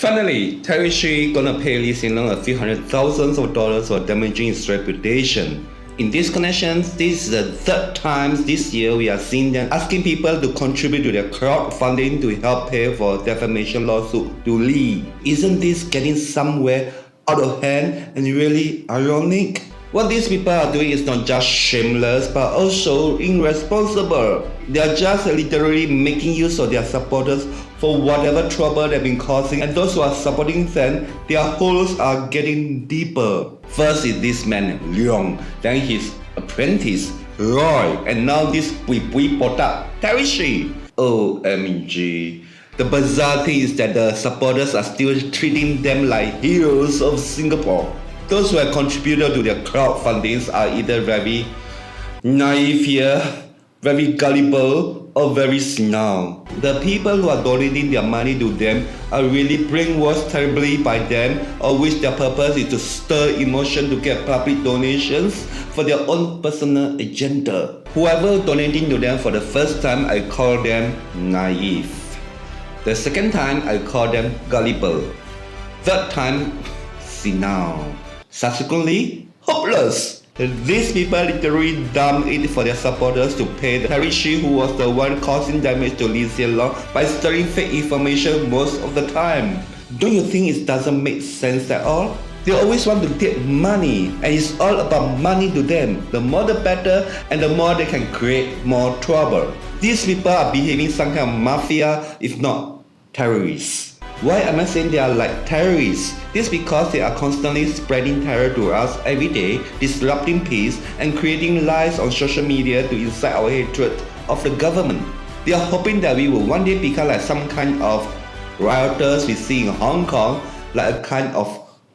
Finally, Terry Hsien gonna pay Lee Hsien a few $100,000s for damaging his reputation. In these connections, this is the third time this year we are seeing them asking people to contribute to their crowdfunding to help pay for defamation lawsuit to Lee. Isn't this getting somewhere out of hand and really ironic? What these people are doing is not just shameless but also irresponsible. They are just literally making use of their supporters for whatever trouble they've been causing, and those who are supporting them, their holes are getting deeper. First is this man Ling, then his apprentice Roy, and now this Pui Potak Terry Hsien. OMG. The bizarre thing is that the supporters are still treating them like heroes of Singapore. Those who have contributed to their crowdfundings are either very naive here, very gullible, or very senile. The people who are donating their money to them are really brainwashed terribly by them, or which their purpose is to stir emotion to get public donations for their own personal agenda. Whoever donating to them for the first time, I call them naive. The second time, I call them gullible. Third time, senile. Subsequently, hopeless. These people literally dump it for their supporters to pay Terry Hsien, who was the one causing damage to Lee Hsien by stirring fake information most of the time. Don't you think it doesn't make sense at all? They always want to take money, and it's all about money to them. The more the better, and the more they can create more trouble. These people are behaving some kind of mafia, if not terrorists. Why am I saying they are like terrorists? This is because they are constantly spreading terror to us every day, disrupting peace, and creating lies on social media to incite our hatred of the government. They are hoping that we will one day become like some kind of rioters we see in Hong Kong, like a kind of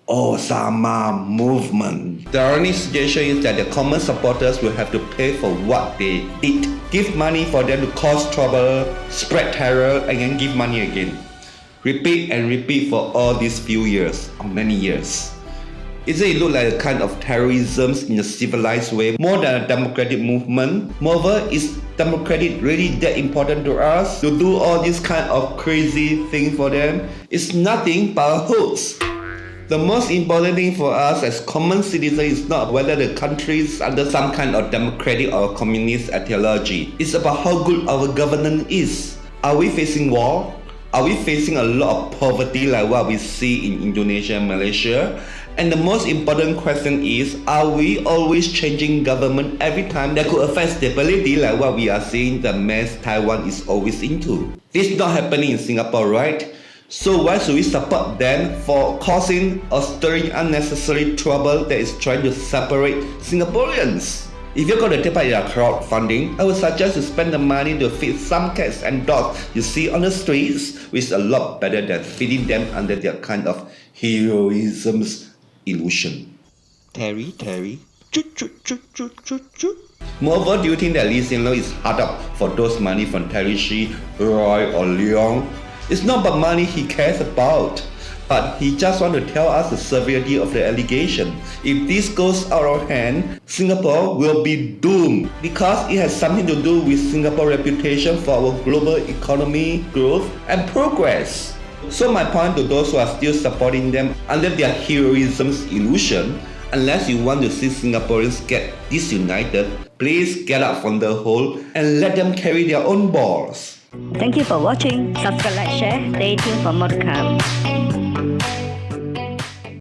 Osama movement. The only suggestion is that the common supporters will have to pay for what they did. Give money for them to cause trouble, spread terror, and then give money again. Repeat and repeat for all these few years, or many years. Isn't it look like a kind of terrorism in a civilized way, more than a democratic movement? Moreover, is democratic really that important to us to do all these kind of crazy things for them? It's nothing but a hoax. The most important thing for us as common citizens is not whether the country is under some kind of democratic or communist ideology. It's about how good our governance is. Are we facing war? Are we facing a lot of poverty like what we see in Indonesia and Malaysia? And the most important question is, are we always changing government every time that could affect stability like what we are seeing the mess Taiwan is always into? This is not happening in Singapore, right? So why should we support them for causing or stirring unnecessary trouble that is trying to separate Singaporeans? If you're going to take part in a crowdfunding, I would suggest you spend the money to feed some cats and dogs you see on the streets, which is a lot better than feeding them under their kind of heroism's illusion. Terry, choo choo choo choo choo choo. Moreover, do you think that Lee Hsien is hard up for those money from Terry Hsien, Roy or Ling? It's not about money he cares about, but he just wants to tell us the severity of the allegation. If this goes out of hand, Singapore will be doomed because it has something to do with Singapore's reputation for our global economy, growth, and progress. So my point to those who are still supporting them under their heroism's illusion, unless you want to see Singaporeans get disunited, please get up from the hole and let them carry their own balls. Thank you for watching. Subscribe, like, share. Stay tuned for more to come.